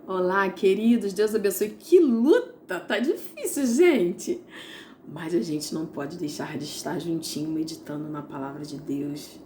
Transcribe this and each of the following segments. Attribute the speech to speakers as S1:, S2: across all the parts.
S1: Olá, queridos, Deus abençoe. Que luta! Tá difícil, gente. Mas a gente não pode deixar de estar juntinho meditando na palavra de Deus.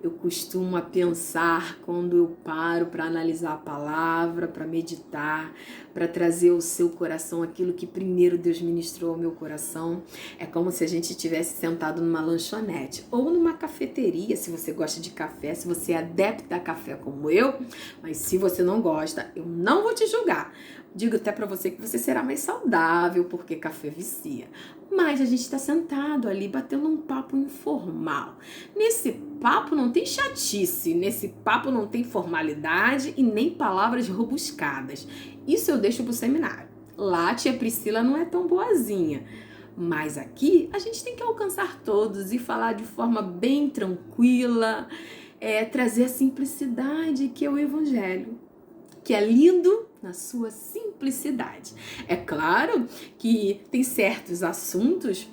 S1: Eu costumo a pensar quando eu paro para analisar a palavra, para meditar, para trazer ao seu coração aquilo que primeiro Deus ministrou ao meu coração. É como se a gente estivesse sentado numa lanchonete ou numa cafeteria, se você gosta de café, se você é adepto a café como eu, mas se você não gosta, eu não vou te julgar. Digo até para você que você será mais saudável, porque café vicia. Mas a gente está sentado ali, batendo um papo informal. Nesse papo não tem chatice, nesse papo não tem formalidade e nem palavras rebuscadas. Isso eu deixo pro seminário. Lá a tia Priscila não é tão boazinha. Mas aqui a gente tem que alcançar todos e falar de forma bem tranquila, trazer a simplicidade que é o Evangelho, que é lindo na sua simplicidade. É claro que tem certos assuntos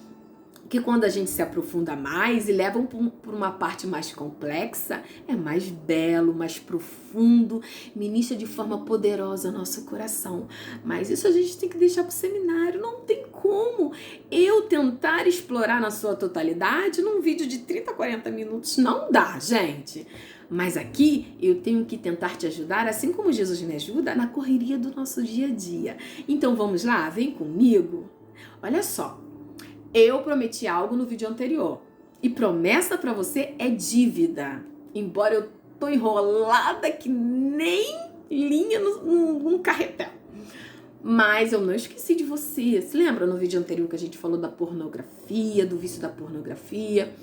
S1: que quando a gente se aprofunda mais e leva por uma parte mais complexa, é mais belo, mais profundo, ministra de forma poderosa o nosso coração. Mas isso a gente tem que deixar para o seminário, não tem como eu tentar explorar na sua totalidade num vídeo de 30, 40 minutos, não dá, gente. Mas aqui eu tenho que tentar te ajudar, assim como Jesus me ajuda, na correria do nosso dia a dia. Então vamos lá, vem comigo. Olha só. Eu prometi algo no vídeo anterior. E promessa pra você é dívida. Embora eu tô enrolada que nem linha num carretel. Mas eu não esqueci de você. Se lembra no vídeo anterior que a gente falou da pornografia, do vício da pornografia?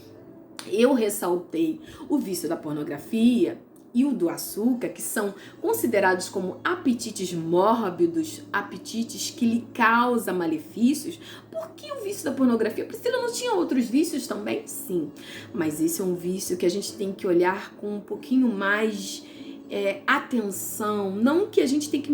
S1: Eu ressaltei o vício da pornografia e o do açúcar, que são considerados como apetites mórbidos, apetites que lhe causam malefícios. Por que o vício da pornografia? Priscila, não tinha outros vícios também? Sim, mas esse é um vício que a gente tem que olhar com um pouquinho mais atenção, não que a gente tem que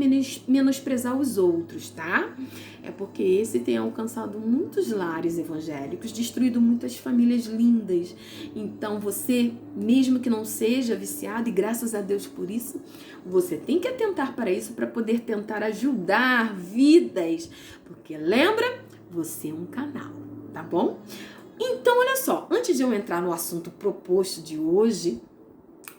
S1: menosprezar os outros, tá? É porque esse tem alcançado muitos lares evangélicos, destruído muitas famílias lindas. Então você, mesmo que não seja viciado, e graças a Deus por isso, você tem que atentar para isso para poder tentar ajudar vidas. Porque lembra, você é um canal, tá bom? Então olha só, antes de eu entrar no assunto proposto de hoje,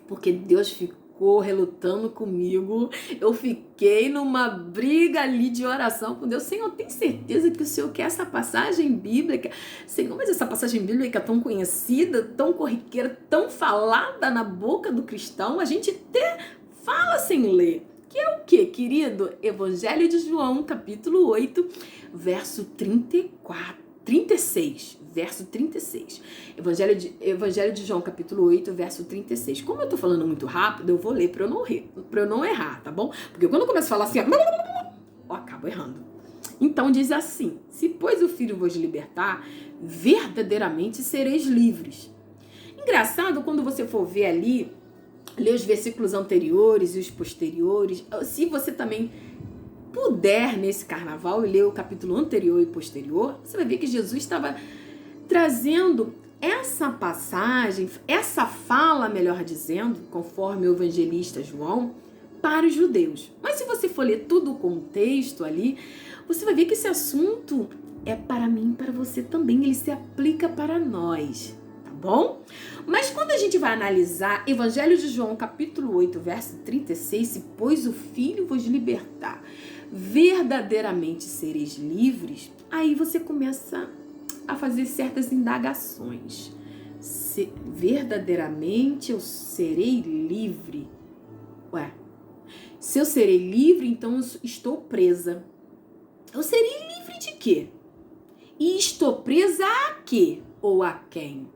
S1: porque Deus ficou relutando comigo, eu fiquei numa briga ali de oração com Deus. Senhor, tem certeza que o Senhor quer essa passagem bíblica? Senhor, mas essa passagem bíblica tão conhecida, tão corriqueira, tão falada na boca do cristão, a gente até fala sem ler. Que é o quê, querido? Evangelho de João, capítulo 8, verso 36, verso 36. Evangelho de João, capítulo 8, verso 36. Como eu tô falando muito rápido, eu vou ler pra eu não errar, tá bom? Porque quando eu começo a falar assim, eu acabo errando. Então diz assim: se pois o Filho vos libertar, verdadeiramente sereis livres. Engraçado quando você for ver ali, ler os versículos anteriores e os posteriores, se você também puder nesse carnaval e ler o capítulo anterior e posterior, você vai ver que Jesus estava trazendo essa passagem, essa fala, melhor dizendo, conforme o evangelista João, para os judeus. Mas se você for ler todo o contexto ali, você vai ver que esse assunto é para mim e para você também, ele se aplica para nós, tá bom? Mas quando a gente vai analisar Evangelho de João, capítulo 8, verso 36, se pois o Filho vos libertar, verdadeiramente sereis livres, aí você começa a fazer certas indagações. Verdadeiramente eu serei livre? Ué, se eu serei livre, então eu estou presa. Eu serei livre de quê? E estou presa a quê? Ou a quem?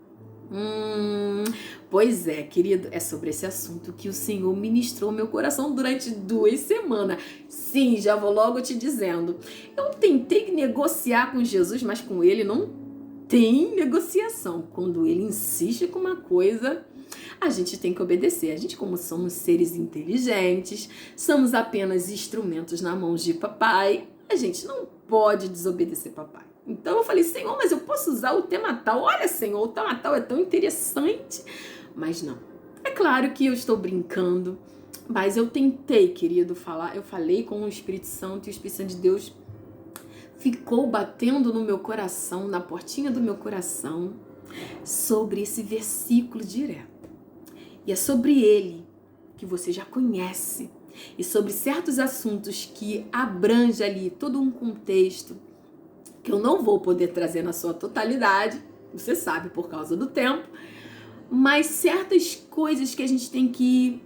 S1: Pois é, querido, é sobre esse assunto que o Senhor ministrou meu coração durante 2 semanas. Sim, já vou logo te dizendo. Eu tentei negociar com Jesus, mas com ele não tem negociação. Quando ele insiste com uma coisa, a gente tem que obedecer. A gente, como somos seres inteligentes, somos apenas instrumentos na mão de papai, a gente não pode desobedecer papai. Então eu falei, Senhor, mas eu posso usar o tema tal? Olha, Senhor, o tema tal é tão interessante. Mas não. É claro que eu estou brincando, Mas eu tentei, querido, falar. Eu falei com o Espírito Santo e o Espírito Santo de Deus ficou batendo no meu coração, na portinha do meu coração, sobre esse versículo direto. E é sobre ele que você já conhece. E sobre certos assuntos que abrange ali todo um contexto que eu não vou poder trazer na sua totalidade, você sabe, por causa do tempo, mas certas coisas que a gente tem que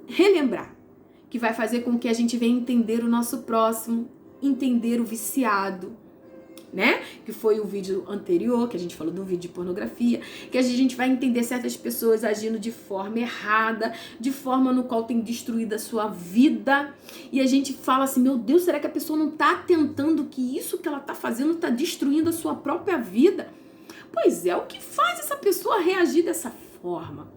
S1: relembrar, que vai fazer com que a gente venha entender o nosso próximo, entender o viciado, né? Que foi o vídeo anterior, que a gente falou do vídeo de pornografia, que a gente vai entender certas pessoas agindo de forma errada, de forma no qual tem destruído a sua vida, e a gente fala assim, meu Deus, será que a pessoa não tá atentando que isso que ela tá fazendo tá destruindo a sua própria vida? Pois é, o que faz essa pessoa reagir dessa forma?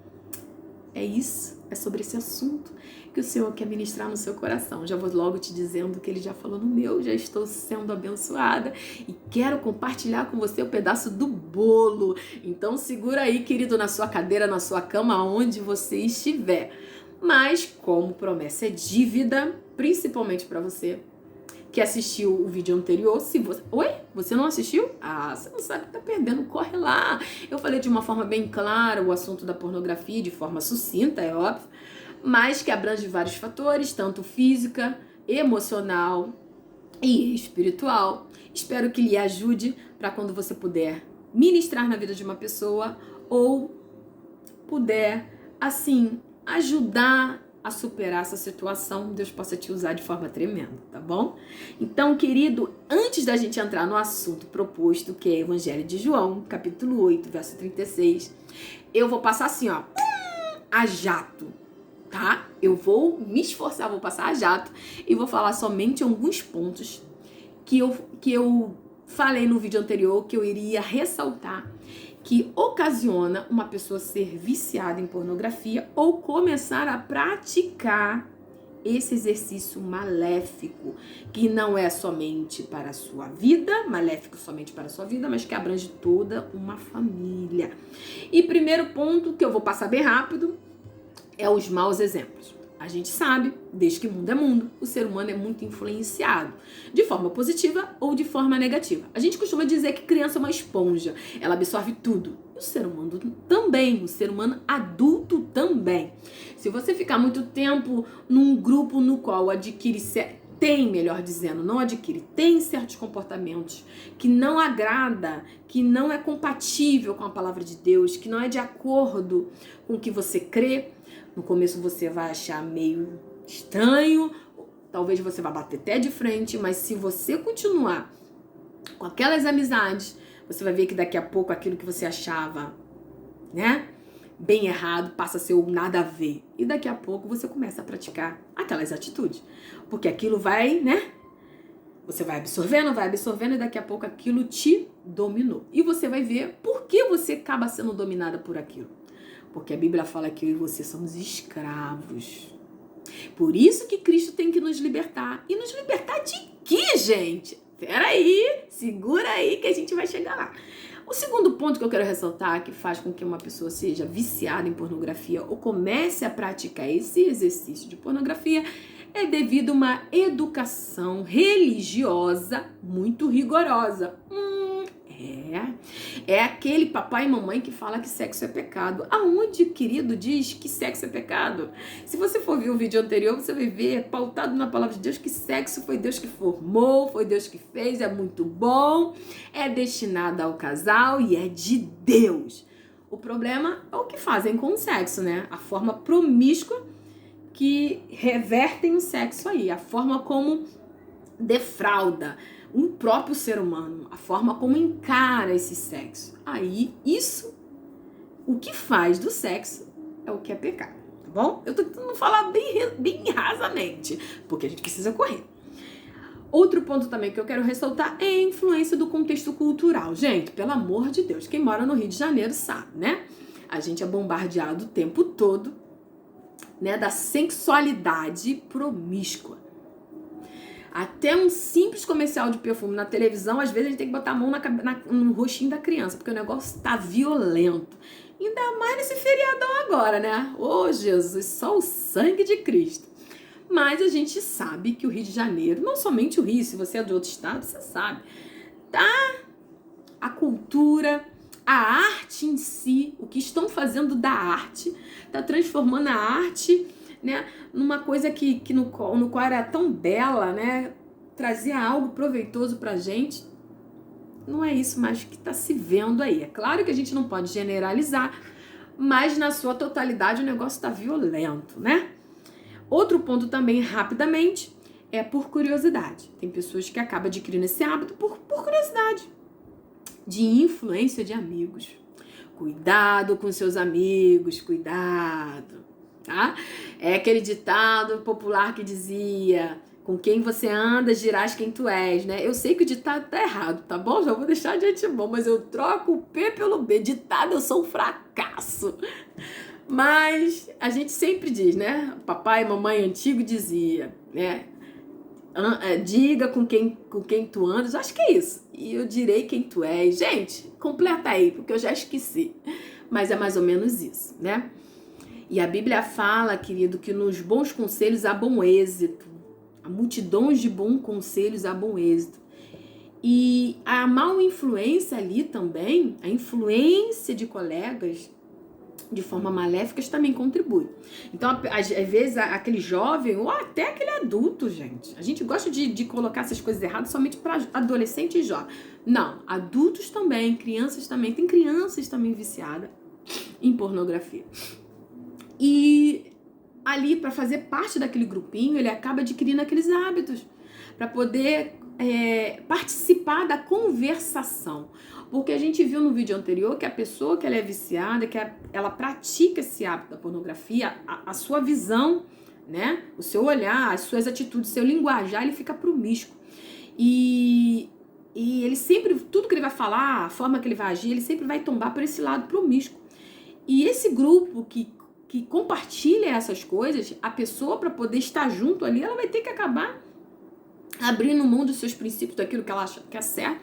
S1: É isso, é sobre esse assunto que o Senhor quer ministrar no seu coração. Já vou logo te dizendo que Ele já falou no meu, já estou sendo abençoada e quero compartilhar com você o pedaço do bolo. Então segura aí, querido, na sua cadeira, na sua cama, onde você estiver. Mas como promessa é dívida, principalmente para você que assistiu o vídeo anterior, se você... Oi? Você não assistiu? Ah, você não sabe que tá perdendo, corre lá. Eu falei de uma forma bem clara o assunto da pornografia, de forma sucinta, é óbvio, mas que abrange vários fatores, tanto física, emocional e espiritual. Espero que lhe ajude para quando você puder ministrar na vida de uma pessoa ou puder, assim, ajudar a superar essa situação, Deus possa te usar de forma tremenda, tá bom? Então, querido, antes da gente entrar no assunto proposto, que é Evangelho de João, capítulo 8, verso 36, eu vou passar assim, ó, a jato, tá? Eu vou me esforçar, vou passar a jato e vou falar somente alguns pontos que eu falei no vídeo anterior, que eu iria ressaltar, que ocasiona uma pessoa ser viciada em pornografia ou começar a praticar esse exercício maléfico, que não é somente para a sua vida, maléfico somente para a sua vida, mas que abrange toda uma família. E primeiro ponto, que eu vou passar bem rápido, é os maus exemplos. A gente sabe, desde que mundo é mundo, o ser humano é muito influenciado, de forma positiva ou de forma negativa. A gente costuma dizer que criança é uma esponja, ela absorve tudo. E o ser humano também, o ser humano adulto também. Se você ficar muito tempo num grupo no qual tem certos comportamentos que não agrada, que não é compatível com a palavra de Deus, que não é de acordo com o que você crê, no começo você vai achar meio estranho, talvez você vá bater até de frente, mas se você continuar com aquelas amizades, você vai ver que daqui a pouco aquilo que você achava, né, bem errado, passa a ser o nada a ver. E daqui a pouco você começa a praticar aquelas atitudes. Porque aquilo vai, né, você vai absorvendo e daqui a pouco aquilo te dominou. E você vai ver por que você acaba sendo dominada por aquilo. Porque a Bíblia fala que eu e você somos escravos. Por isso que Cristo tem que nos libertar. E nos libertar de quê, gente? Peraí, segura aí que a gente vai chegar lá. O segundo ponto que eu quero ressaltar, que faz com que uma pessoa seja viciada em pornografia ou comece a praticar esse exercício de pornografia, é devido a uma educação religiosa muito rigorosa. É aquele papai e mamãe que fala que sexo é pecado. Aonde, querido, diz que sexo é pecado? Se você for ver o vídeo anterior, você vai ver, pautado na palavra de Deus, que sexo foi Deus que formou, foi Deus que fez, é muito bom, é destinado ao casal e é de Deus. O problema é o que fazem com o sexo, né? A forma promíscua que revertem o sexo aí, a forma como defrauda o próprio ser humano, a forma como encara esse sexo. Aí, isso, o que faz do sexo é o que é pecado, tá bom? Eu tô tentando falar bem rasamente, porque a gente precisa correr. Outro ponto também que eu quero ressaltar é a influência do contexto cultural. Gente, pelo amor de Deus, quem mora no Rio de Janeiro sabe, né? A gente é bombardeado o tempo todo, né, da sexualidade promíscua. Até um simples comercial de perfume na televisão, às vezes a gente tem que botar a mão no rostinho da criança, porque o negócio tá violento. Ainda mais nesse feriadão agora, né? Ô, Jesus, só o sangue de Cristo. Mas a gente sabe que o Rio de Janeiro, não somente o Rio, se você é de outro estado, você sabe, tá? A cultura, a arte em si, o que estão fazendo da arte, tá transformando a arte, né, numa coisa que no qual era tão bela, né, trazia algo proveitoso pra gente. Não é isso mais que tá se vendo aí. É claro que a gente não pode generalizar, mas na sua totalidade o negócio tá violento, né? Outro ponto também, rapidamente, é por curiosidade. Tem pessoas que acabam adquirindo esse hábito por curiosidade, de influência de amigos. Cuidado com seus amigos, cuidado, tá? É aquele ditado popular que dizia: com quem você anda, dirás quem tu és, né? Eu sei que o ditado tá errado, tá bom? Já vou deixar de antemão, mas eu troco o P pelo B. Ditado, eu sou um fracasso. Mas a gente sempre diz, né? O papai e mamãe antigo dizia, né? Diga com quem tu andas, acho que é isso. E eu direi quem tu és. Gente, completa aí, porque eu já esqueci. Mas é mais ou menos isso, né? E a Bíblia fala, querido, que nos bons conselhos há bom êxito. Há multidões de bons conselhos há bom êxito. E a mal influência ali também, a influência de colegas de forma maléfica também contribui. Então, às vezes, aquele jovem ou até aquele adulto, gente. A gente gosta de colocar essas coisas erradas somente para adolescente e jovem. Não, adultos também, crianças também. Tem crianças também viciadas em pornografia. E ali, para fazer parte daquele grupinho, ele acaba adquirindo aqueles hábitos para poder participar da conversação. Porque a gente viu no vídeo anterior que a pessoa que ela é viciada, que ela pratica esse hábito da pornografia, a sua visão, né, o seu olhar, as suas atitudes, seu linguajar, ele fica promíscuo. E ele sempre, tudo que ele vai falar, a forma que ele vai agir, ele sempre vai tombar por esse lado promíscuo. E esse grupo que compartilha essas coisas, a pessoa, para poder estar junto ali, ela vai ter que acabar abrindo mão dos seus princípios, daquilo que ela acha que é certo.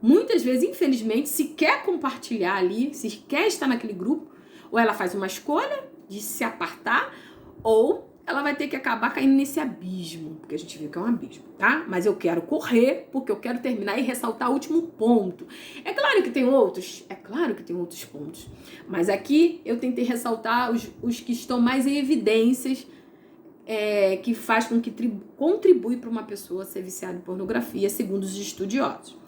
S1: Muitas vezes, infelizmente, se quer compartilhar ali, se quer estar naquele grupo, ou ela faz uma escolha de se apartar, ou ela vai ter que acabar caindo nesse abismo, porque a gente viu que é um abismo, tá? Mas eu quero correr, porque eu quero terminar e ressaltar o último ponto. É claro que tem outros pontos, mas aqui eu tentei ressaltar os que estão mais em evidências, que faz com que contribui para uma pessoa ser viciada em pornografia, segundo os estudiosos.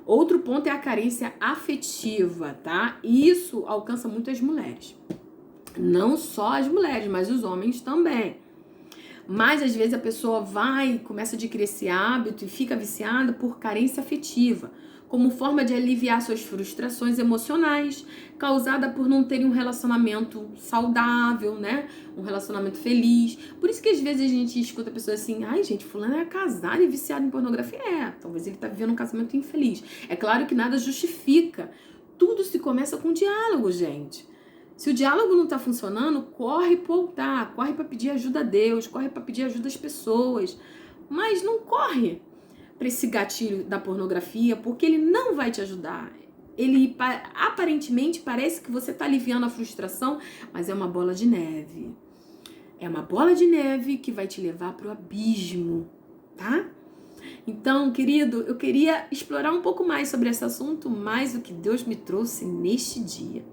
S1: Outro ponto é a carência afetiva, tá? Isso alcança muitas mulheres. Não só as mulheres, mas os homens também. Mas às vezes a pessoa começa a adquirir esse hábito e fica viciada por carência afetiva, como forma de aliviar suas frustrações emocionais, causada por não terem um relacionamento saudável, né? Um relacionamento feliz. Por isso que às vezes a gente escuta pessoas assim: ai, gente, fulano é casado e viciado em pornografia. Talvez ele tá vivendo um casamento infeliz. É claro que nada justifica. Tudo se começa com diálogo, gente. Se o diálogo não tá funcionando, corre pro altar, corre para pedir ajuda a Deus, corre para pedir ajuda às pessoas. Mas não corre para esse gatilho da pornografia, porque ele não vai te ajudar. Ele aparentemente parece que você tá aliviando a frustração, mas é uma bola de neve. É uma bola de neve que vai te levar pro abismo, tá? Então, querido, eu queria explorar um pouco mais sobre esse assunto, mais o que Deus me trouxe neste dia.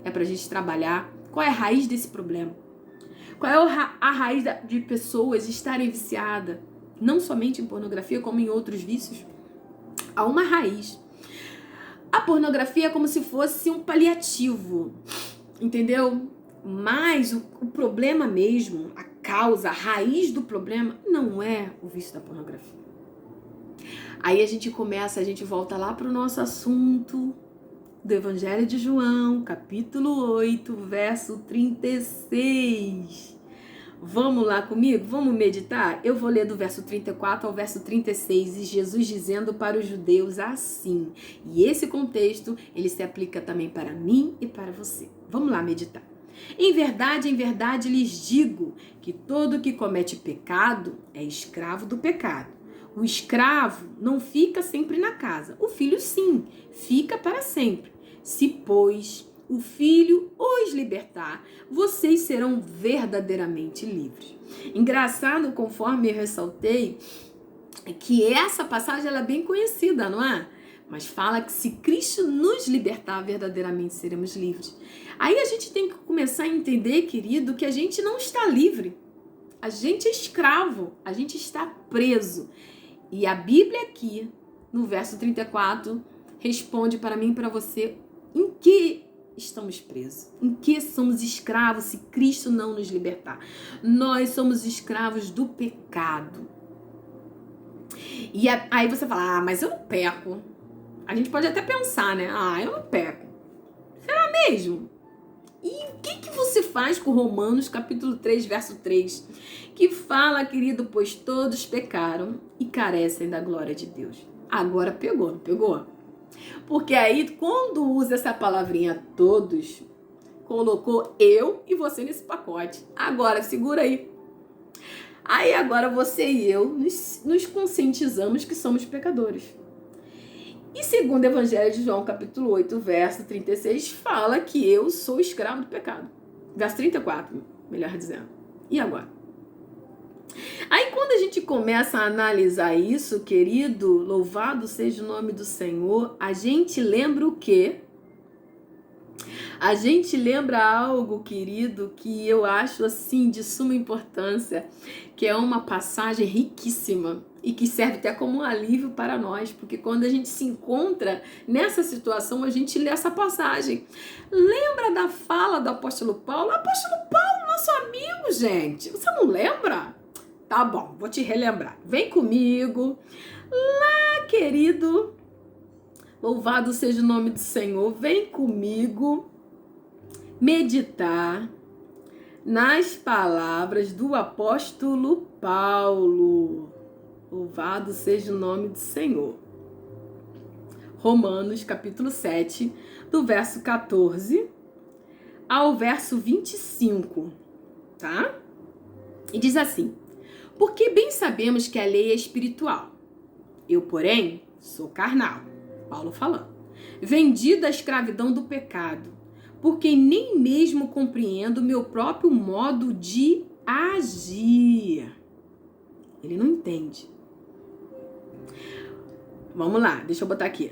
S1: É pra gente trabalhar qual é a raiz desse problema. Qual é a raiz de pessoas estarem viciadas, não somente em pornografia, como em outros vícios. Há uma raiz. A pornografia é como se fosse um paliativo, entendeu? Mas o problema mesmo, a causa, a raiz do problema, não é o vício da pornografia. Aí a gente volta lá pro nosso assunto do Evangelho de João, capítulo 8, verso 36. Vamos lá comigo? Vamos meditar? Eu vou ler do verso 34 ao verso 36, e Jesus dizendo para os judeus assim. E esse contexto, ele se aplica também para mim e para você. Vamos lá meditar. Em verdade lhes digo que todo que comete pecado é escravo do pecado. O escravo não fica sempre na casa. O filho, sim, fica para sempre. Se, pois, o Filho os libertar, vocês serão verdadeiramente livres. Engraçado, conforme eu ressaltei, que essa passagem ela é bem conhecida, não é? Mas fala que se Cristo nos libertar, verdadeiramente seremos livres. Aí a gente tem que começar a entender, querido, que a gente não está livre. A gente é escravo, a gente está preso. E a Bíblia aqui, no verso 34, responde para mim e para você em que estamos presos, em que somos escravos se Cristo não nos libertar. Nós somos escravos do pecado. E aí você fala, mas eu não peco. A gente pode até pensar, né? Eu não peco. Será mesmo? E o que você faz com Romanos capítulo 3, verso 3? Que fala, querido, pois todos pecaram e carecem da glória de Deus. Agora pegou, não pegou? Porque aí, quando usa essa palavrinha todos, colocou eu e você nesse pacote. Agora, segura aí. Aí agora você e eu nos conscientizamos que somos pecadores. E segundo o Evangelho de João, capítulo 8, verso 36, fala que eu sou escravo do pecado. Verso 34, melhor dizendo. E agora? Aí quando a gente começa a analisar isso, querido, louvado seja o nome do Senhor, a gente lembra o quê? A gente lembra algo, querido, que eu acho assim de suma importância, que é uma passagem riquíssima e que serve até como um alívio para nós, porque quando a gente se encontra nessa situação, a gente lê essa passagem. Lembra da fala do apóstolo Paulo? Apóstolo Paulo, nosso amigo, gente. Você não lembra? Tá bom, vou te relembrar. Vem comigo. Lá, querido, louvado seja o nome do Senhor. Vem comigo meditar nas palavras do apóstolo Paulo. Louvado seja o nome do Senhor. Romanos, capítulo 7, do verso 14 ao verso 25, tá? E diz assim: porque bem sabemos que a lei é espiritual. Eu, porém, sou carnal. Paulo falando. Vendido à escravidão do pecado, porque nem mesmo compreendo o meu próprio modo de agir. Ele não entende. Vamos lá, deixa eu botar aqui.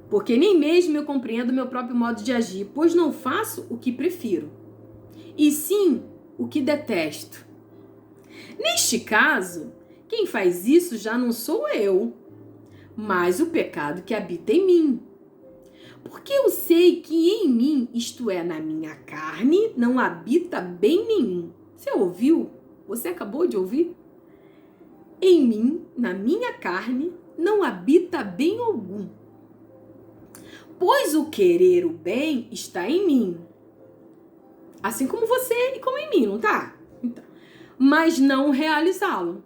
S1: Porque nem mesmo eu compreendo o meu próprio modo de agir, pois não faço o que prefiro, e sim o que detesto. Neste caso, quem faz isso já não sou eu, mas o pecado que habita em mim. Porque eu sei que em mim, isto é, na minha carne, não habita bem nenhum. Você ouviu? Você acabou de ouvir? Em mim, na minha carne, não habita bem algum. Pois o querer o bem está em mim. Assim como você e como em mim, não tá? Então, mas não realizá-lo.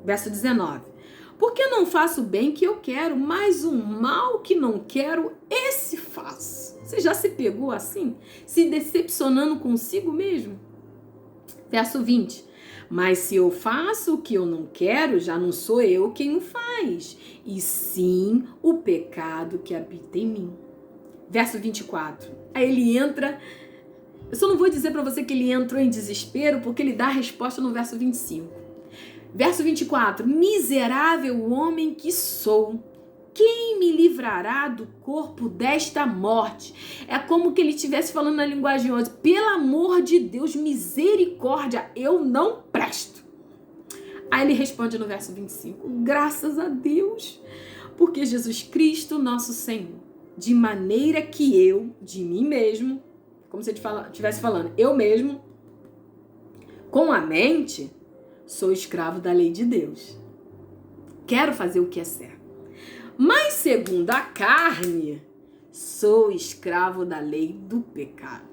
S1: Verso 19. Porque não faço o bem que eu quero, mas o mal que não quero, esse faço. Você já se pegou assim? Se decepcionando consigo mesmo? Verso 20. Mas se eu faço o que eu não quero, já não sou eu quem o faz, e sim o pecado que habita em mim. Verso 24. Aí ele entra... Eu só não vou dizer para você que ele entrou em desespero, porque ele dá a resposta no verso 25. Verso 24. Miserável homem que sou, quem me livrará do corpo desta morte? É como que ele estivesse falando na linguagem hoje. Pelo amor de Deus, misericórdia, eu não presto. Aí ele responde no verso 25. Graças a Deus, porque Jesus Cristo, nosso Senhor, de maneira que eu, de mim mesmo, como se ele estivesse falando, eu mesmo, com a mente, sou escravo da lei de Deus. Quero fazer o que é certo. Mas segundo a carne, sou escravo da lei do pecado.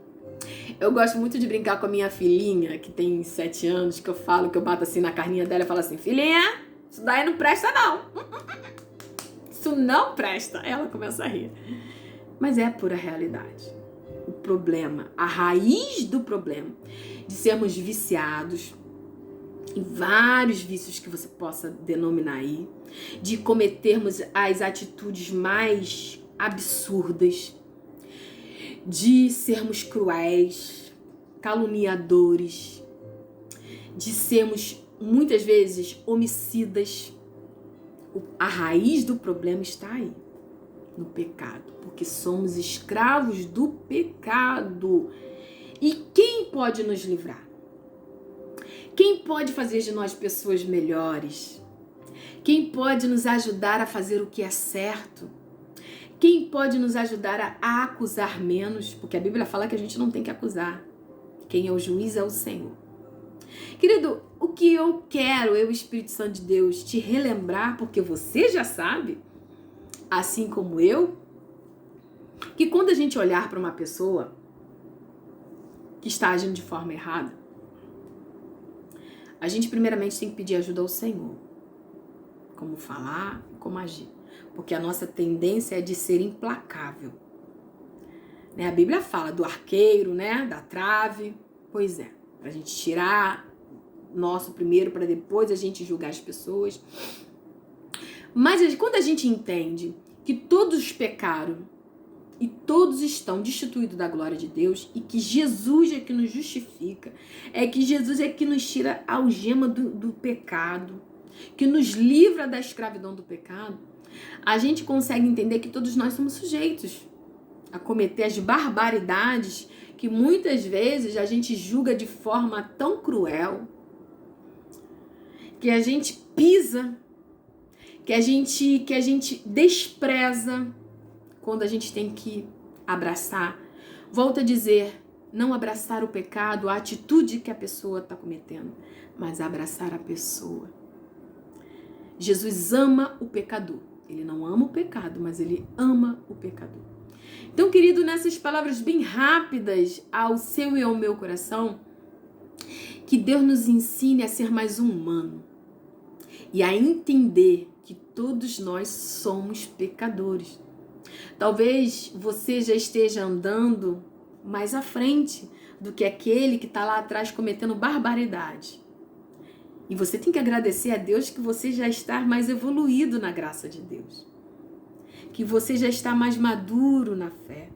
S1: Eu gosto muito de brincar com a minha filhinha, que tem 7 anos, que eu falo, que eu bato assim na carninha dela e falo assim, filhinha, isso daí não presta não. Isso não presta. Ela começa a rir. Mas é a pura realidade. O problema, a raiz do problema, de sermos viciados, em vários vícios que você possa denominar aí, de cometermos as atitudes mais absurdas, de sermos cruéis, caluniadores, de sermos muitas vezes homicidas. A raiz do problema está aí, no pecado, porque somos escravos do pecado. E quem pode nos livrar? Quem pode fazer de nós pessoas melhores? Quem pode nos ajudar a fazer o que é certo? Quem pode nos ajudar a acusar menos? Porque a Bíblia fala que a gente não tem que acusar. Quem é o juiz é o Senhor. Querido, o que eu quero, eu, Espírito Santo de Deus, te relembrar, porque você já sabe, assim como eu, que quando a gente olhar para uma pessoa que está agindo de forma errada, a gente primeiramente tem que pedir ajuda ao Senhor. Como falar, como agir. Porque a nossa tendência é de ser implacável. Né? A Bíblia fala do arqueiro, né? Da trave. Pois é, para a gente tirar nosso primeiro, para depois a gente julgar as pessoas. Mas quando a gente entende que todos pecaram e todos estão destituídos da glória de Deus e que Jesus é que nos justifica, é que Jesus é que nos tira a algema do pecado, que nos livra da escravidão do pecado, a gente consegue entender que todos nós somos sujeitos a cometer as barbaridades que muitas vezes a gente julga de forma tão cruel, que a gente pisa, que a gente despreza, quando a gente tem que abraçar. Volto a dizer, não abraçar o pecado, a atitude que a pessoa está cometendo, mas abraçar a pessoa. Jesus ama o pecador. Ele não ama o pecado, mas ele ama o pecador. Então, querido, nessas palavras bem rápidas ao seu e ao meu coração, que Deus nos ensine a ser mais humano e a entender que todos nós somos pecadores. Talvez você já esteja andando mais à frente do que aquele que está lá atrás cometendo barbaridade. E você tem que agradecer a Deus que você já está mais evoluído na graça de Deus. Que você já está mais maduro na fé.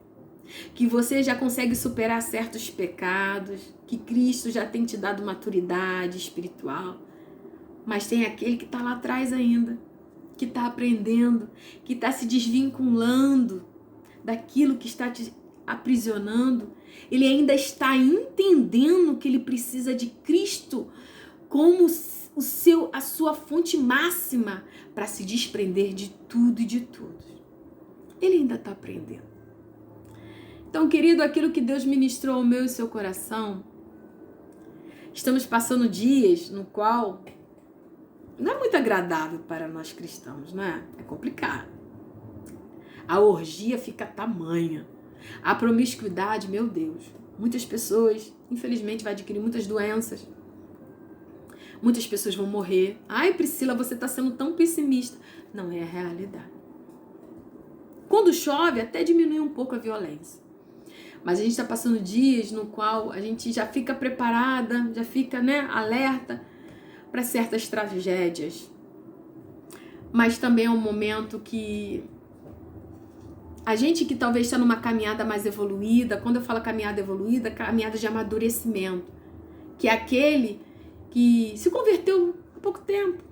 S1: Que você já consegue superar certos pecados. Que Cristo já tem te dado maturidade espiritual. Mas tem aquele que está lá atrás ainda. Que está aprendendo. Que está se desvinculando daquilo que está te aprisionando. Ele ainda está entendendo que ele precisa de Cristo como a sua fonte máxima para se desprender de tudo e de todos. Ele ainda está aprendendo. Então, querido, aquilo que Deus ministrou ao meu e seu coração, estamos passando dias no qual não é muito agradável para nós cristãos, né? É complicado. A orgia fica tamanha. A promiscuidade, meu Deus. Muitas pessoas, infelizmente, vão adquirir muitas doenças. Muitas pessoas vão morrer. Ai, Priscila, você está sendo tão pessimista. Não é a realidade. Quando chove, até diminui um pouco a violência. Mas a gente está passando dias no qual a gente já fica preparada, já fica, alerta para certas tragédias. Mas também é um momento que a gente que talvez está numa caminhada mais evoluída, quando eu falo caminhada evoluída, caminhada de amadurecimento, que é aquele que se converteu há pouco tempo.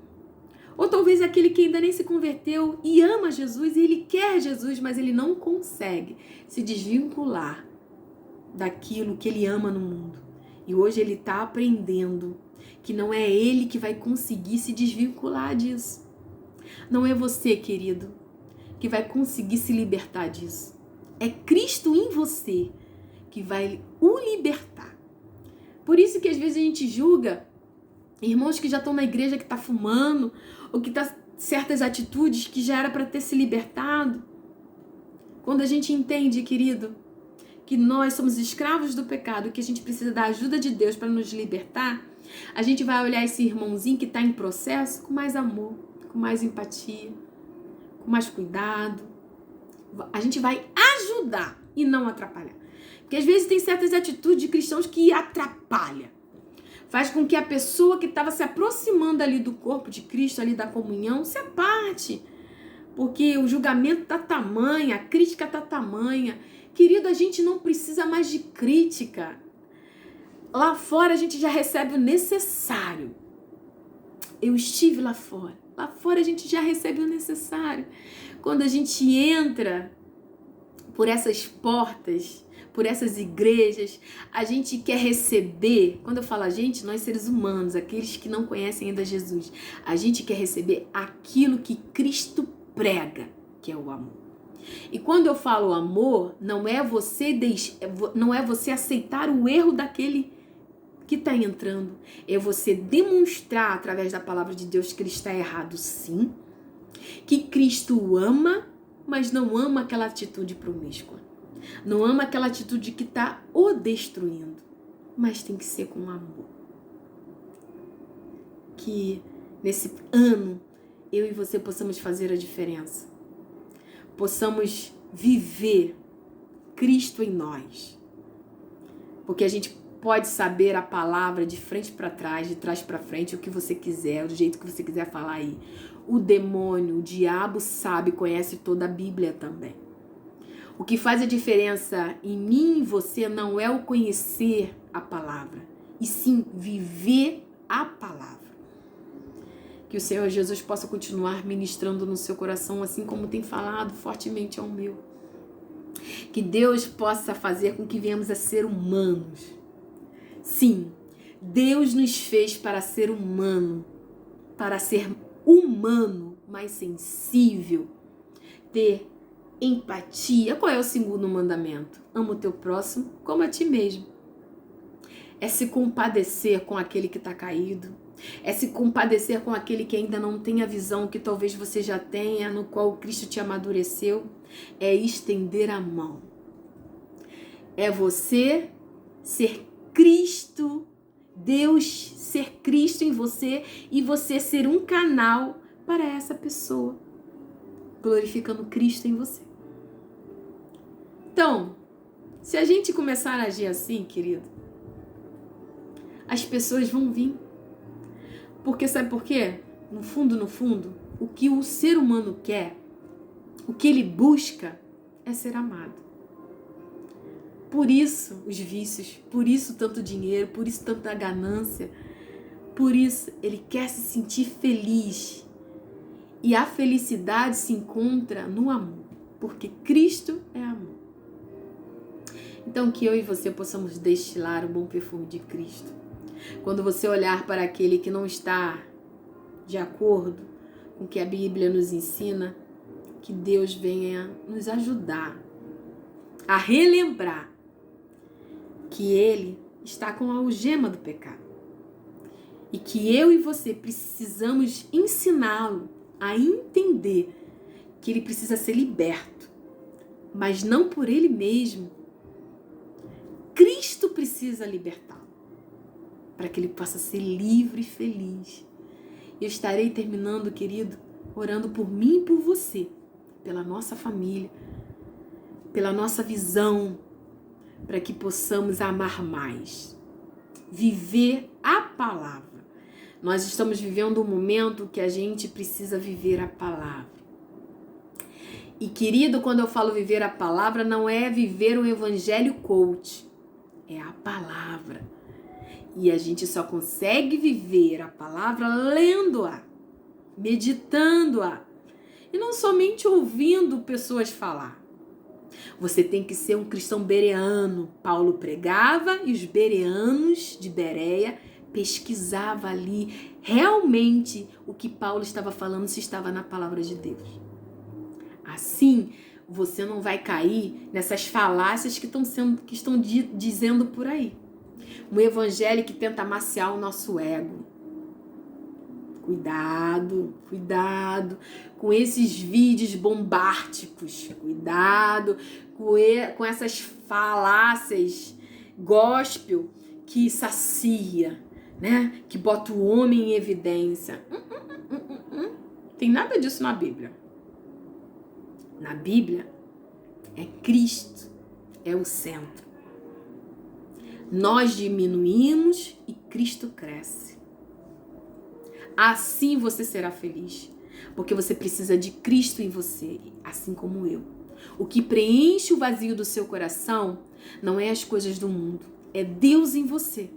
S1: Ou talvez aquele que ainda nem se converteu e ama Jesus, e ele quer Jesus, mas ele não consegue se desvincular daquilo que ele ama no mundo. E hoje ele está aprendendo que não é ele que vai conseguir se desvincular disso. Não é você, querido, que vai conseguir se libertar disso. É Cristo em você que vai o libertar. Por isso que às vezes a gente julga irmãos que já estão na igreja, que está fumando, ou que está certas atitudes que já era para ter se libertado. Quando a gente entende, querido, que nós somos escravos do pecado, que a gente precisa da ajuda de Deus para nos libertar, a gente vai olhar esse irmãozinho que está em processo com mais amor, com mais empatia, com mais cuidado. A gente vai ajudar e não atrapalhar. Porque às vezes tem certas atitudes de cristãos que atrapalham. Faz com que a pessoa que estava se aproximando ali do corpo de Cristo, ali da comunhão, se aparte. Porque o julgamento está tamanha, a crítica está tamanha, Querido, a gente não precisa mais de crítica. Lá fora a gente já recebe o necessário. Eu estive lá fora. Lá fora a gente já recebe o necessário. Quando a gente entra por essas portas, por essas igrejas, a gente quer receber. Quando eu falo a gente, nós seres humanos, aqueles que não conhecem ainda Jesus, a gente quer receber aquilo que Cristo prega, que é o amor. E quando eu falo amor, não é você aceitar o erro daquele que está entrando. É você demonstrar através da palavra de Deus que ele está errado, sim. Que Cristo o ama, mas não ama aquela atitude promíscua. Não ama aquela atitude que está o destruindo. Mas tem que ser com amor. Que nesse ano eu e você possamos fazer a diferença. Possamos viver Cristo em nós. Porque a gente pode saber a palavra de frente para trás, de trás para frente, o que você quiser, do jeito que você quiser falar aí. O demônio, o diabo sabe, conhece toda a Bíblia também. O que faz a diferença em mim e você não é o conhecer a palavra, e sim viver a palavra. Que o Senhor Jesus possa continuar ministrando no seu coração, assim como tem falado fortemente ao meu. Que Deus possa fazer com que venhamos a ser humanos. Sim, Deus nos fez para ser humano, mais sensível, ter empatia. Qual é o segundo mandamento? Ama o teu próximo como a ti mesmo. É se compadecer com aquele que está caído. É se compadecer com aquele que ainda não tem a visão que talvez você já tenha, no qual Cristo te amadureceu. É estender a mão. É você ser Cristo, Deus ser Cristo em você e você ser um canal para essa pessoa, glorificando Cristo em você. Então, se a gente começar a agir assim, querido, as pessoas vão vir. Porque sabe por quê? No fundo, o que o ser humano quer, o que ele busca é ser amado. Por isso os vícios, por isso tanto dinheiro, por isso tanta ganância, por isso ele quer se sentir feliz. E a felicidade se encontra no amor, porque Cristo é amor. Então que eu e você possamos destilar o bom perfume de Cristo. Quando você olhar para aquele que não está de acordo com o que a Bíblia nos ensina, que Deus venha nos ajudar a relembrar que ele está com a algema do pecado. E que eu e você precisamos ensiná-lo a entender que ele precisa ser liberto, mas não por ele mesmo. Cristo precisa libertá-lo, para que ele possa ser livre e feliz. Eu estarei terminando, querido, orando por mim e por você, pela nossa família, pela nossa visão, para que possamos amar mais, viver a palavra. Nós estamos vivendo um momento que a gente precisa viver a palavra. E, querido, quando eu falo viver a palavra, não é viver um evangelho coach, é a palavra. E a gente só consegue viver a palavra lendo-a, meditando-a, e não somente ouvindo pessoas falar. Você tem que ser um cristão bereano. Paulo pregava e os bereanos de Bereia pesquisavam ali realmente o que Paulo estava falando, se estava na palavra de Deus. Assim, você não vai cair nessas falácias que estão dizendo por aí. Um evangelho que tenta amaciar o nosso ego. Cuidado com esses vídeos bombásticos. Cuidado com essas falácias gospel que sacia, né? Que bota o homem em evidência. Tem nada disso na Bíblia. Na Bíblia é Cristo, é o centro. Nós diminuímos e Cristo cresce. Assim você será feliz, porque você precisa de Cristo em você, assim como eu. O que preenche o vazio do seu coração não é as coisas do mundo, é Deus em você.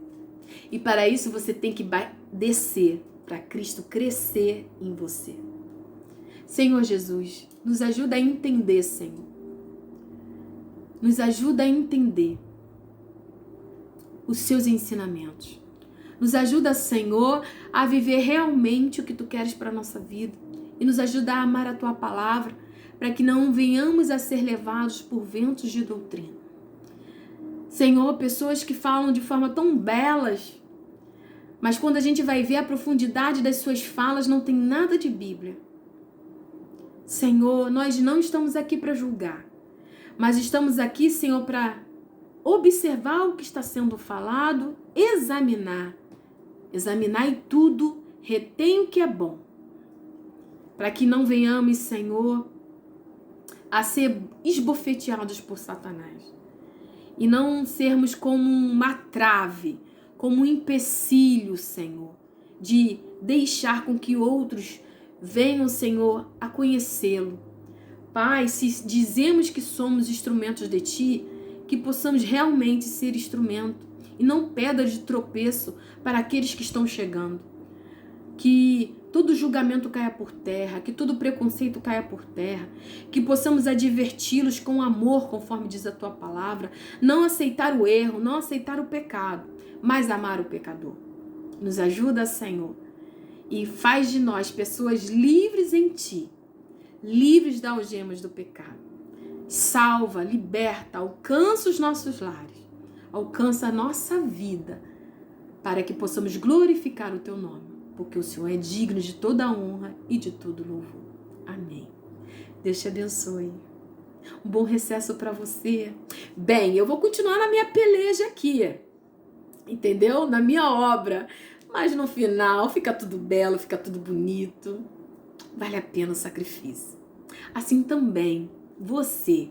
S1: E para isso você tem que descer, para Cristo crescer em você. Senhor Jesus, nos ajuda a entender, Senhor. Nos ajuda a entender os seus ensinamentos. Nos ajuda, Senhor, a viver realmente o que Tu queres para a nossa vida. E nos ajuda a amar a Tua palavra, para que não venhamos a ser levados por ventos de doutrina. Senhor, pessoas que falam de forma tão belas, mas quando a gente vai ver a profundidade das suas falas, não tem nada de Bíblia. Senhor, nós não estamos aqui para julgar, mas estamos aqui, Senhor, para observar o que está sendo falado, examinar e tudo, retém o que é bom, para que não venhamos, Senhor, a ser esbofeteados por Satanás e não sermos como uma trave, como um empecilho, Senhor, de deixar com que outros venham, Senhor, a conhecê-lo. Pai, se dizemos que somos instrumentos de Ti, que possamos realmente ser instrumento e não pedra de tropeço para aqueles que estão chegando. Que todo julgamento caia por terra, que todo preconceito caia por terra, que possamos adverti-los com amor, conforme diz a Tua palavra, não aceitar o erro, não aceitar o pecado, mas amar o pecador. Nos ajuda, Senhor, e faz de nós pessoas livres em Ti, livres das algemas do pecado. Salva, liberta, alcança os nossos lares, alcança a nossa vida, para que possamos glorificar o Teu nome, porque o Senhor é digno de toda a honra e de todo louvor. Amém. Deus te abençoe. Um bom recesso para você. Bem, eu vou continuar na minha peleja aqui, entendeu? Na minha obra. Mas no final fica tudo belo, fica tudo bonito. Vale a pena o sacrifício. Assim também, você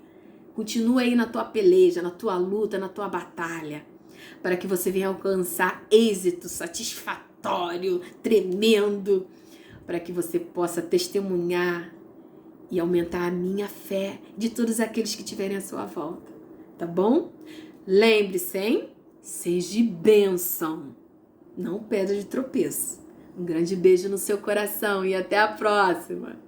S1: continua aí na tua peleja, na tua luta, na tua batalha, para que você venha alcançar êxito satisfatório, tremendo, para que você possa testemunhar e aumentar a minha fé de todos aqueles que estiverem à sua volta, tá bom? Lembre-se, hein? Seja bênção, não pedra de tropeço. Um grande beijo no seu coração e até a próxima!